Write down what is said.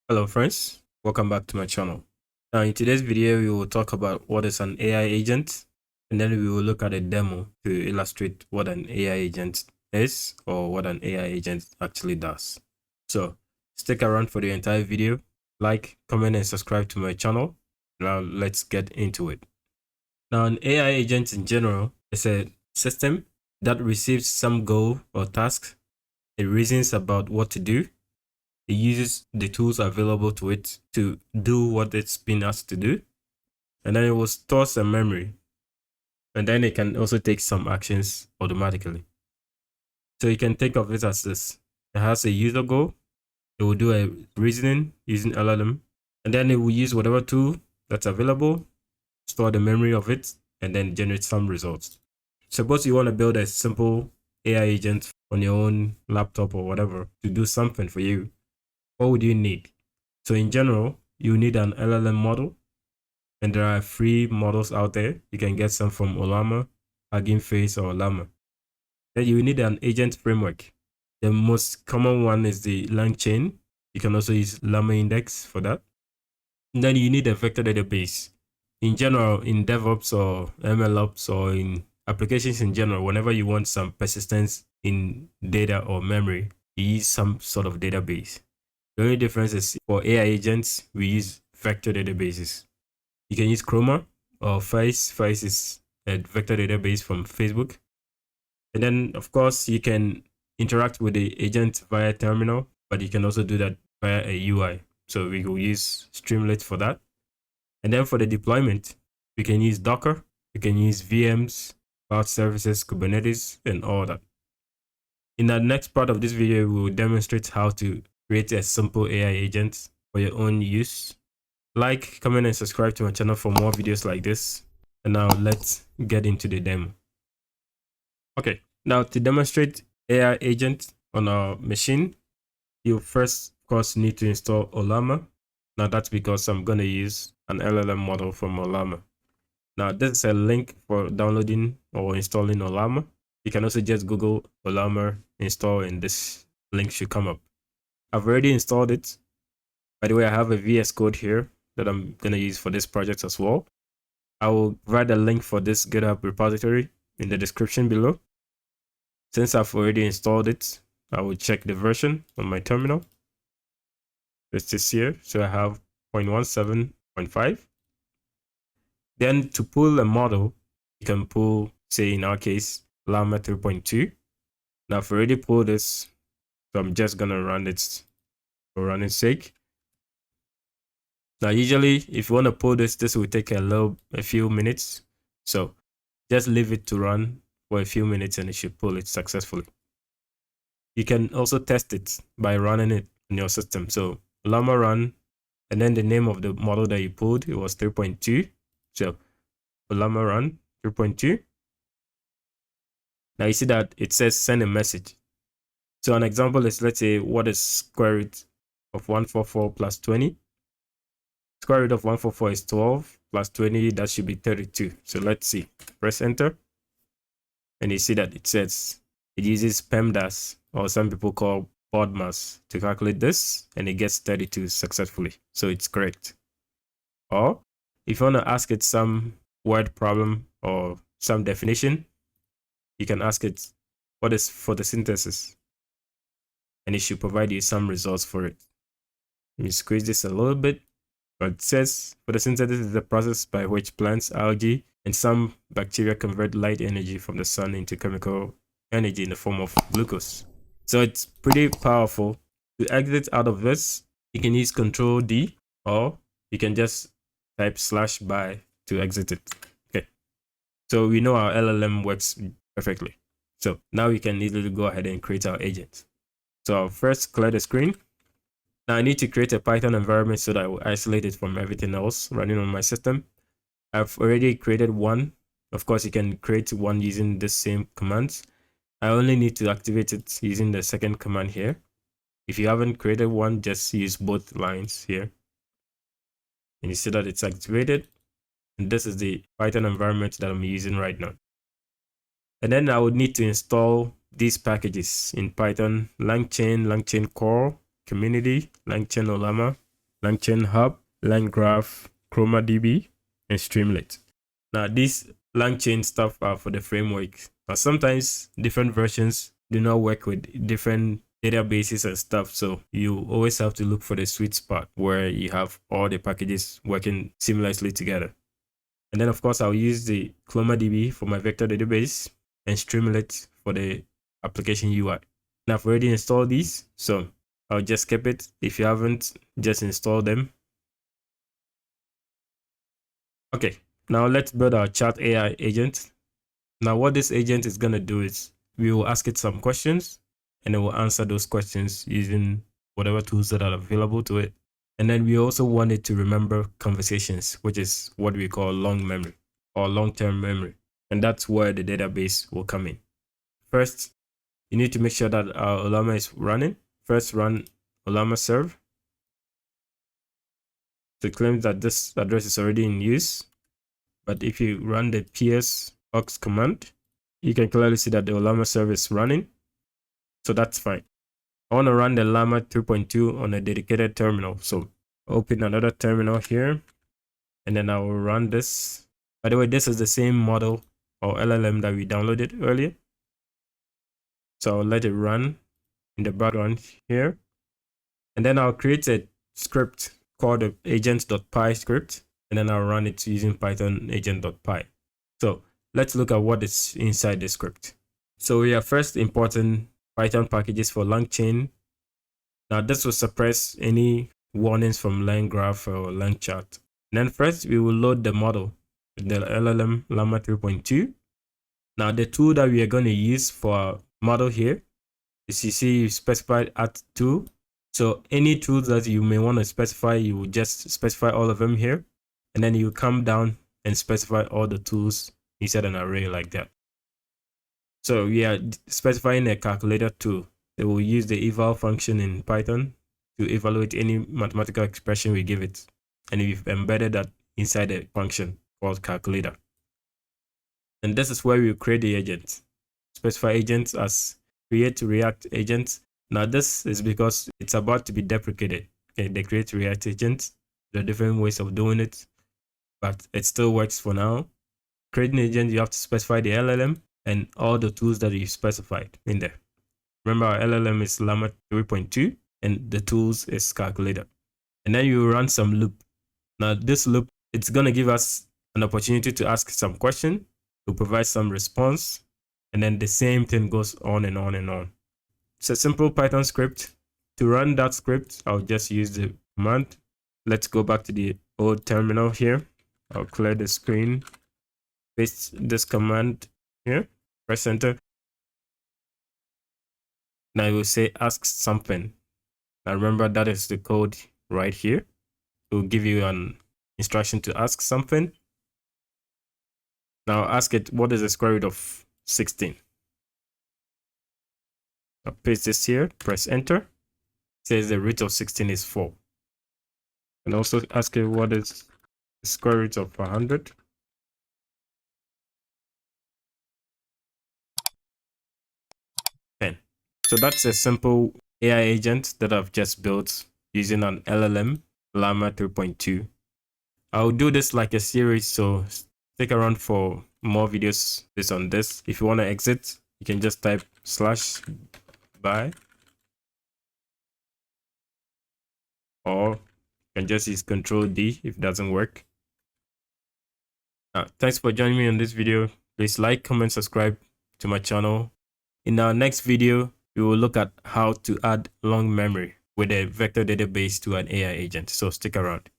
Hello friends, welcome back to my channel. Now in today's video we will talk about what is an AI agent, and then we will look at a demo to illustrate what an AI agent is or what an AI agent actually does. So stick around for the entire video, like, comment and subscribe to my channel. Now let's get into it. Now an AI agent in general is a system that receives some goal or task. It reasons about what to do. It uses the tools available to it to do what it's been asked to do. And then it will store some memory. And then it can also take some actions automatically. So you can think of it as this. It has a user goal. It will do a reasoning using LLM. And then it will use whatever tool that's available, store the memory of it, and then generate some results. Suppose you want to build a simple AI agent on your own laptop or whatever to do something for you. What would you need? So in general, you need an LLM model, and there are free models out there. You can get some from Ollama, Hugging Face, or LLaMA. Then you need an agent framework. The most common one is the LangChain. You can also use LLaMA index for that. And then you need a vector database. In general, in DevOps or MLOps or in applications in general, whenever you want some persistence in data or memory, you use some sort of database. The only difference is for AI agents, we use vector databases. You can use Chroma or Face. Face is a vector database from Facebook. And then, of course, you can interact with the agent via terminal, but you can also do that via a UI. So we will use Streamlit for that. And then for the deployment, we can use Docker, we can use VMs, cloud services, Kubernetes, and all that. In the next part of this video, we will demonstrate how to create a simple AI agent for your own use. Like, comment, and subscribe to my channel for more videos like this. And now let's get into the demo. Okay, now to demonstrate AI agent on our machine, you first, of course, need to install Ollama. Now that's because I'm going to use an LLM model from Ollama. Now this is a link for downloading or installing Ollama. You can also just Google Ollama install and this link should come up. I've already installed it. By the way, I have a VS Code here that I'm going to use for this project as well. I will provide a link for this GitHub repository in the description below. Since I've already installed it, I will check the version on my terminal. It's this here, so I have 0.17.5. Then to pull a model, you can pull, say in our case, LLaMA 3.2. Now I've already pulled this, so I'm just gonna run it for running sake. Now usually if you want to pull this will take a few minutes. So just leave it to run for a few minutes and it should pull it successfully. You can also test it by running it in your system. So LLaMA run, and then the name of the model that you pulled, it was 3.2. So LLaMA run 3.2. Now you see that it says send a message. So an example is, let's say, what is square root of 144 plus 20? Square root of 144 is 12 plus 20, that should be 32. So let's see, press enter. And you see that it says it uses PEMDAS, or some people call BODMAS, to calculate this, and it gets 32 successfully. So it's correct. Or if you want to ask it some word problem or some definition, you can ask it what is photosynthesis, and it should provide you some results for it. Let me squeeze this a little bit. But it says photosynthesis is the process by which plants, algae, and some bacteria convert light energy from the sun into chemical energy in the form of glucose. So it's pretty powerful. To exit out of this, you can use Ctrl-D, or you can just type /by to exit it. Okay. So we know our LLM works perfectly. So now we can easily go ahead and create our agent. So I'll first clear the screen. Now I need to create a Python environment so that I will isolate it from everything else running on my system. I've already created one. Of course, you can create one using the same commands. I only need to activate it using the second command here. If you haven't created one, just use both lines here. And you see that it's activated. And this is the Python environment that I'm using right now. And then I would need to install these packages in Python: LangChain, LangChain Core, Community, LangChain Ollama, LangChain Hub, LangGraph, Chroma DB, and Streamlit. Now, these LangChain stuff are for the framework, but sometimes different versions do not work with different databases and stuff. So you always have to look for the sweet spot where you have all the packages working seamlessly together. And then, of course, I'll use the Chroma DB for my vector database and Streamlit for the application UI. Now, I've already installed these, so I'll just skip it. If you haven't, just install them. Okay, now let's build our chat AI agent. Now, what this agent is going to do is we will ask it some questions and it will answer those questions using whatever tools that are available to it. And then we also want it to remember conversations, which is what we call long memory or long-term memory. And that's where the database will come in. First, you need to make sure that our Ollama is running. First, run Ollama serve to claim that this address is already in use. But if you run the ps aux command, you can clearly see that the Ollama server is running. So that's fine. I want to run the LLaMA 3.2 on a dedicated terminal. So open another terminal here, and then I will run this. By the way, this is the same model or LLM that we downloaded earlier. So I'll let it run in the background here. And then I'll create a script called the agent.py script, and then I'll run it using Python agent.py. So let's look at what is inside the script. So we are first importing Python packages for LangChain. Now this will suppress any warnings from LangGraph or LangChat. And then first we will load the model, the LLM LLaMA 3.2. Now the tool that we are going to use for our model here is, you see, you specified at tool. So any tools that you may want to specify, you will just specify all of them here. And then you come down and specify all the tools inside an array like that. So we are specifying a calculator tool. It will use the eval function in Python to evaluate any mathematical expression we give it. And we've embedded that inside a function called calculator. And this is where we create the agent. Specify agents as create react agents. Now this is because it's about to be deprecated. Okay, the create react agent. There are different ways of doing it, but it still works for now. Creating an agent, you have to specify the LLM and all the tools that you specified in there. Remember, our LLM is LLaMA 3.2 and the tools is calculator. And then you run some loop. Now this loop, it's going to give us an opportunity to ask some question, to provide some response, and then the same thing goes on and on and on. It's a simple Python script. To run that script, I'll just use the command. Let's go back to the old terminal here. I'll clear the screen, paste this command here, press enter. Now it will say ask something. Now remember, that is the code right here. It will give you an instruction to ask something. Now ask it, what is the square root of 16? I'll paste this here, press enter. It says the root of 16 is 4. And also ask it, what is the square root of 100? So that's a simple AI agent that I've just built using an LLM LLaMA 3.2. I'll do this like a series, so stick around for more videos based on this. If you want to exit, you can just type /by, or you can just use Ctrl-D if it doesn't work. Thanks for joining me on this video. Please like, comment, subscribe to my channel. In our next video, we will look at how to add long memory with a vector database to an AI agent. So stick around.